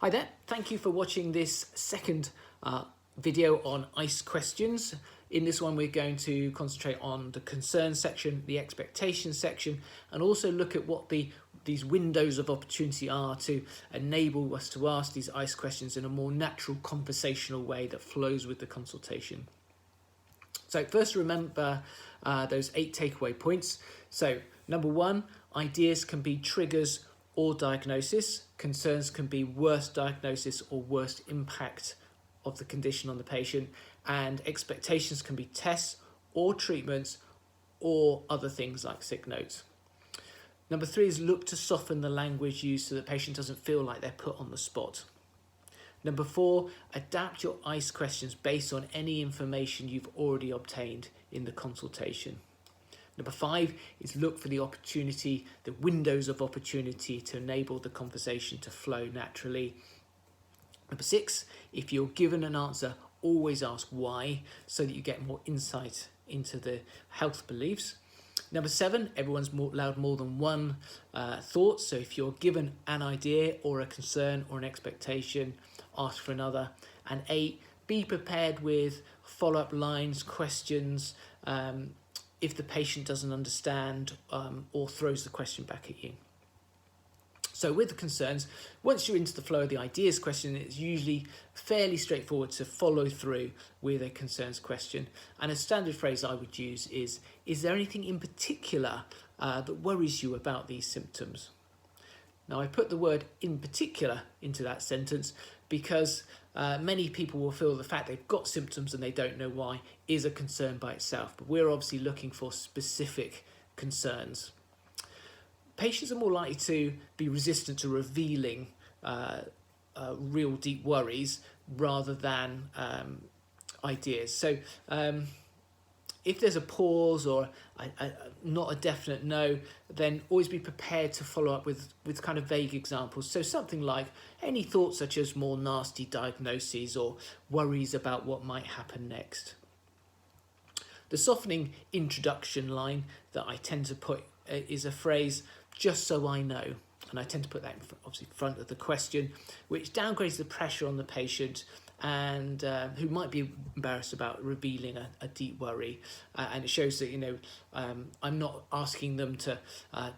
Hi there, thank you for watching this second video on ICE questions. In this one we're going to concentrate on the concern section, the expectation section, and also look at what these windows of opportunity are to enable us to ask these ICE questions in a more natural conversational way that flows with the consultation. So first remember those 8 takeaway points. So number 1, ideas can be triggers or diagnosis. Concerns can be worst diagnosis or worst impact of the condition on the patient. And expectations can be tests or treatments or other things like sick notes. Number 3 is look to soften the language used so the patient doesn't feel like they're put on the spot. Number 4, adapt your ICE questions based on any information you've already obtained in the consultation. Number 5 is look for the opportunity, the windows of opportunity to enable the conversation to flow naturally. Number 6, if you're given an answer, always ask why so that you get more insight into the health beliefs. Number 7, everyone's allowed more than one thought. So if you're given an idea or a concern or an expectation, ask for another. And 8, be prepared with follow-up lines, questions, if the patient doesn't understand or throws the question back at you. So with the concerns, once you're into the flow of the ideas question, it's usually fairly straightforward to follow through with a concerns question. And a standard phrase I would use is there anything in particular that worries you about these symptoms? Now I put the word in particular into that sentence because many people will feel the fact they've got symptoms and they don't know why is a concern by itself, but we're obviously looking for specific concerns. Patients are more likely to be resistant to revealing real deep worries rather than ideas. So if there's a pause or not a definite no, then always be prepared to follow up with kind of vague examples. So something like any thoughts such as more nasty diagnoses or worries about what might happen next. The softening introduction line that I tend to put is a phrase, just so I know. And I tend to put that obviously front of the question, which downgrades the pressure on the patient and who might be embarrassed about revealing a deep worry. And it shows that, I'm not asking them to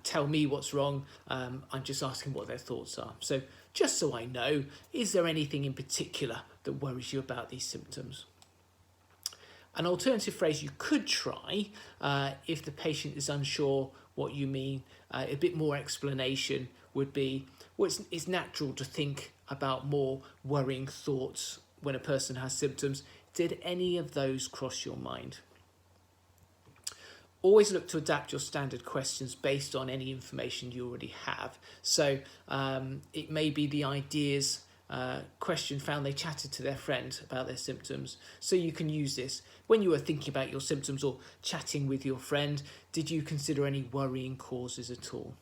tell me what's wrong. I'm just asking what their thoughts are. So just so I know, is there anything in particular that worries you about these symptoms? An alternative phrase you could try if the patient is unsure what you mean, a bit more explanation would be, well, it's natural to think about more worrying thoughts when a person has symptoms. Did any of those cross your mind? Always look to adapt your standard questions based on any information you already have. So it may be the ideas question found they chatted to their friend about their symptoms. So you can use this. When you were thinking about your symptoms or chatting with your friend, did you consider any worrying causes at all?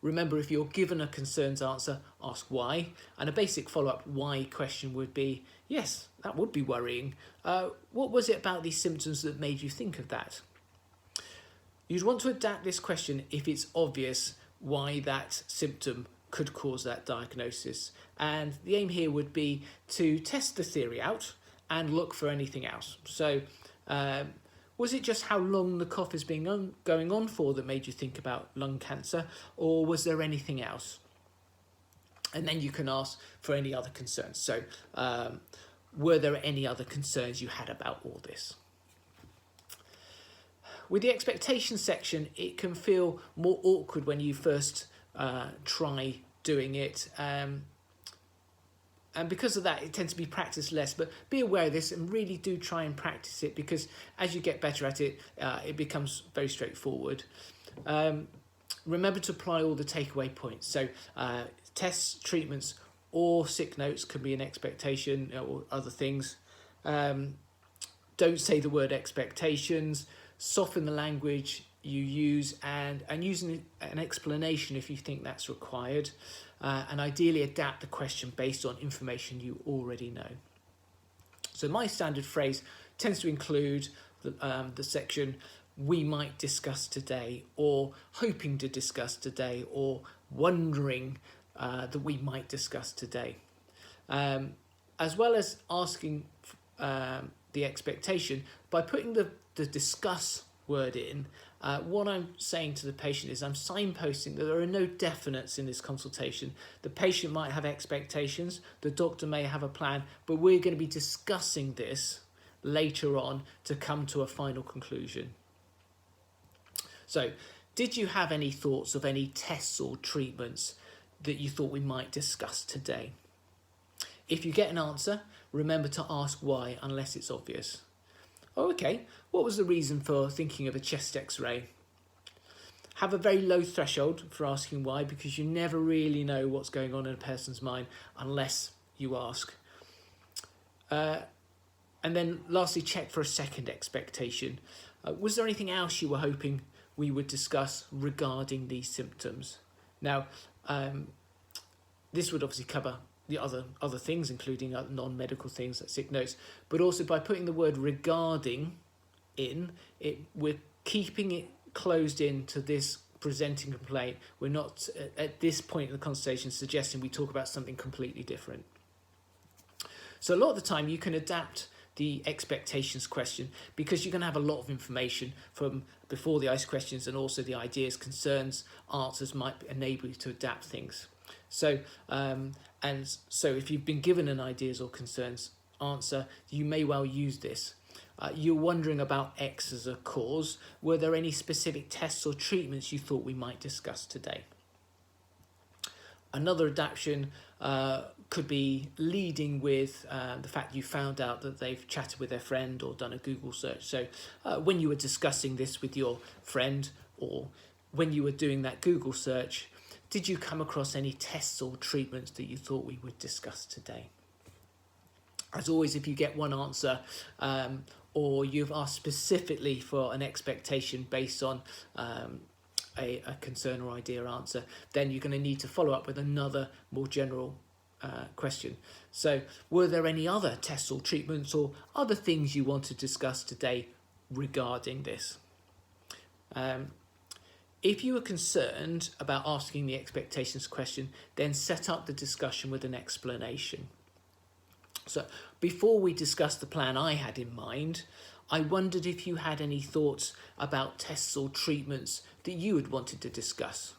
Remember, if you're given a concerns answer, ask why. And a basic follow-up why question would be, yes, that would be worrying. What was it about these symptoms that made you think of that? You'd want to adapt this question if it's obvious why that symptom could cause that diagnosis. And the aim here would be to test the theory out and look for anything else. So was it just how long the cough has been going on for that made you think about lung cancer, or was there anything else? And then you can ask for any other concerns. So were there any other concerns you had about all this? With the expectation section, it can feel more awkward when you first try doing it. And because of that, it tends to be practiced less, but be aware of this and really do try and practice it, because as you get better at it, it becomes very straightforward. Remember to apply all the takeaway points. So tests, treatments, or sick notes can be an expectation or other things. Don't say the word expectations, soften the language you use and use an explanation if you think that's required. And ideally adapt the question based on information you already know. So my standard phrase tends to include the section, we might discuss today, or hoping to discuss today, or wondering that we might discuss today. As well as asking the expectation, by putting the discuss word in, what I'm saying to the patient is I'm signposting that there are no definites in this consultation. The patient might have expectations, the doctor may have a plan, but we're going to be discussing this later on to come to a final conclusion. So, did you have any thoughts of any tests or treatments that you thought we might discuss today? If you get an answer, remember to ask why, unless it's obvious. Oh, okay, what was the reason for thinking of a chest x-ray? Have a very low threshold for asking why, because you never really know what's going on in a person's mind unless you ask. And then lastly, check for a second expectation. Was there anything else you were hoping we would discuss regarding these symptoms? Now, this would obviously cover the other things, including non-medical things like sick notes, but also by putting the word regarding in, we're keeping it closed in to this presenting complaint. We're not at this point in the conversation suggesting we talk about something completely different. So a lot of the time you can adapt the expectations question because you're going to have a lot of information from before the ICE questions, and also the ideas, concerns, answers might enable you to adapt things. So, so if you've been given an ideas or concerns answer, you may well use this. You're wondering about X as a cause. Were there any specific tests or treatments you thought we might discuss today? Another adaptation could be leading with the fact you found out that they've chatted with their friend or done a Google search. So when you were discussing this with your friend, or when you were doing that Google search, did you come across any tests or treatments that you thought we would discuss today? As always, if you get one answer or you've asked specifically for an expectation based on a concern or idea answer, then you're going to need to follow up with another more general question. So, were there any other tests or treatments or other things you want to discuss today regarding this? If you are concerned about asking the expectations question, then set up the discussion with an explanation. So before we discuss the plan I had in mind, I wondered if you had any thoughts about tests or treatments that you had wanted to discuss.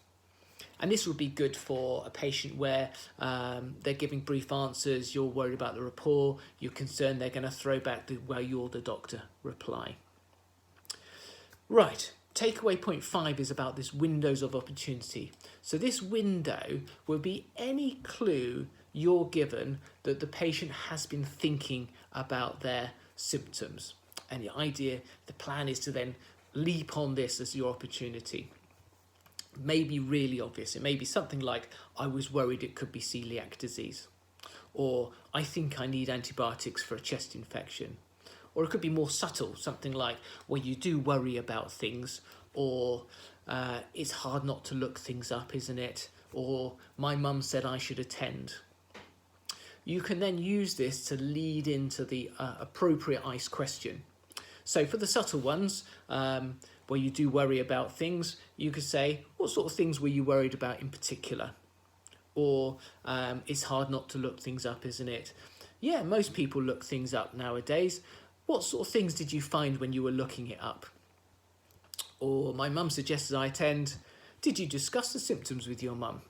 And this would be good for a patient where they're giving brief answers, you're worried about the rapport, you're concerned they're going to throw back the "well, you're the doctor" reply. Right. Takeaway point 5 is about this windows of opportunity. So this window will be any clue you're given that the patient has been thinking about their symptoms. And the idea, the plan is to then leap on this as your opportunity. It may be really obvious. It may be something like, I was worried it could be celiac disease. Or I think I need antibiotics for a chest infection. Or it could be more subtle, something like, well, you do worry about things, or it's hard not to look things up, isn't it? Or my mum said I should attend. You can then use this to lead into the appropriate ICE question. So for the subtle ones, where you do worry about things, you could say, what sort of things were you worried about in particular? Or it's hard not to look things up, isn't it? Yeah, most people look things up nowadays. What sort of things did you find when you were looking it up? Or my mum suggested I attend. Did you discuss the symptoms with your mum?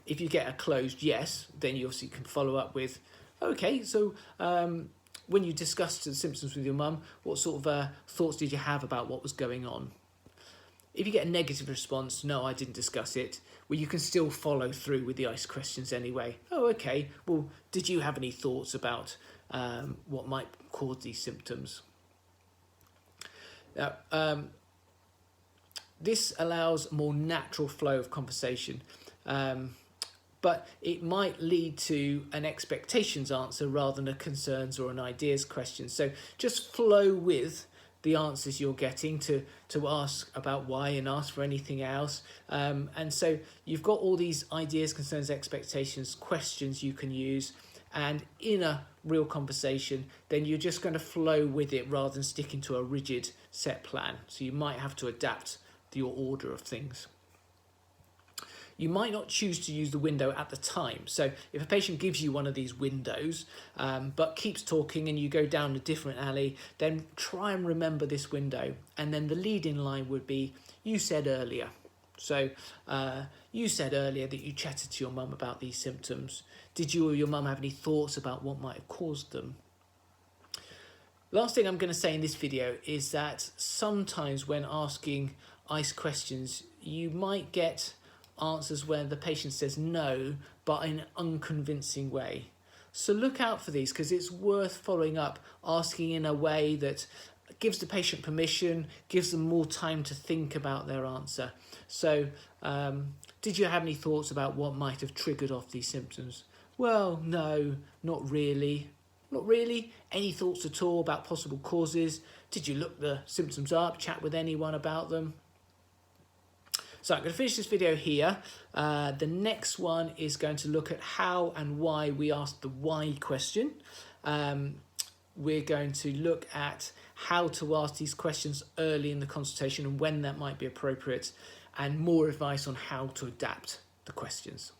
If you get a closed yes, then you obviously can follow up with, okay, so when you discussed the symptoms with your mum, what sort of thoughts did you have about what was going on? If you get a negative response, no, I didn't discuss it, well, you can still follow through with the ICE questions anyway. Oh, okay, well, did you have any thoughts about what might cause these symptoms? Now, this allows a more natural flow of conversation, but it might lead to an expectations answer rather than a concerns or an ideas question. So just flow with the answers you're getting to ask about why and ask for anything else. And so you've got all these ideas, concerns, expectations, questions you can use. And in a real conversation, then you're just going to flow with it rather than sticking to a rigid set plan. So you might have to adapt your order of things. you might not choose to use the window at the time. So if a patient gives you one of these windows, but keeps talking and you go down a different alley, then try and remember this window. And then the lead-in line would be, you said earlier. So you said earlier that you chatted to your mum about these symptoms. Did you or your mum have any thoughts about what might have caused them? Last thing I'm going to say in this video is that sometimes when asking ICE questions, you might get answers where the patient says no, but in an unconvincing way. So look out for these, because it's worth following up, asking in a way that gives the patient permission, gives them more time to think about their answer. So did you have any thoughts about what might have triggered off these symptoms? Well, no, not really. Not really. Any thoughts at all about possible causes? Did you look the symptoms up, chat with anyone about them? So I'm going to finish this video here. The next one is going to look at how and why we ask the why question. We're going to look at how to ask these questions early in the consultation and when that might be appropriate, and more advice on how to adapt the questions.